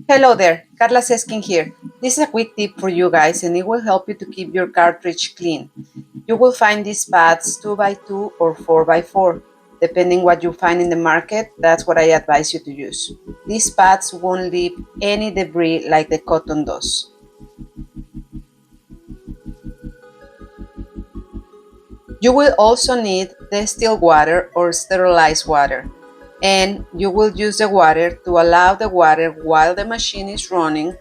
Hello there, Carla Seskin here. This is a quick tip for you guys and it will help you to keep your cartridge clean. You will find these pads 2x2 or 4x4. Depending what you find in the market, that's what I advise you to use. These pads won't leave any debris like the cotton does. You will also need distilled water or sterilized water, and you will use the water to allow the water while the machine is running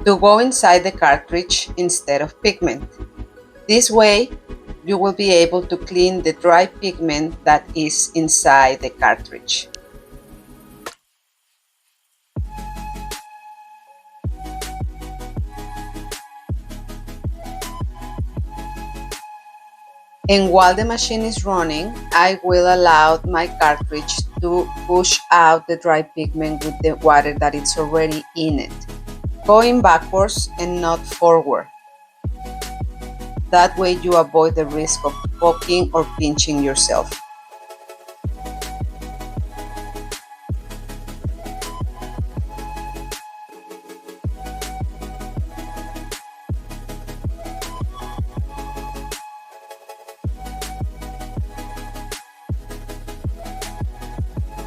to go inside the cartridge instead of pigment. This way, you will be able to clean the dry pigment that is inside the cartridge. And while the machine is running, I will allow my cartridge to push out the dry pigment with the water that is already in it, going backwards and not forward. That way you avoid the risk of poking or pinching yourself.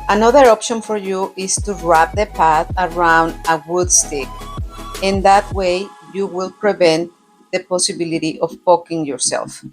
Another option for you is to wrap the pad around a wood stick, and that way you will prevent the possibility of poking yourself.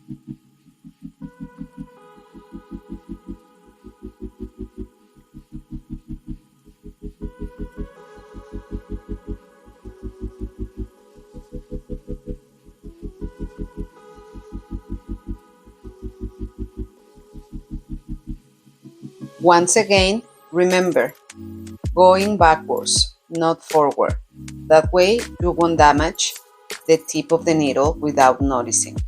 Once again, remember, going backwards, not forward. That way you won't damage the tip of the needle without noticing.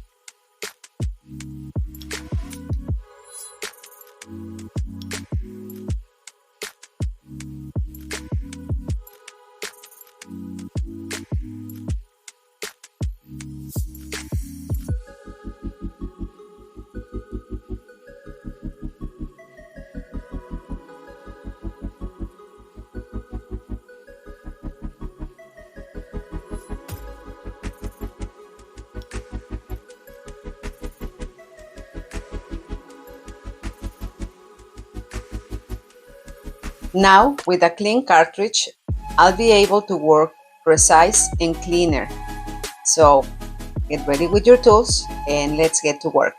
Now, with a clean cartridge, I'll be able to work precise and cleaner. So, get ready with your tools and let's get to work.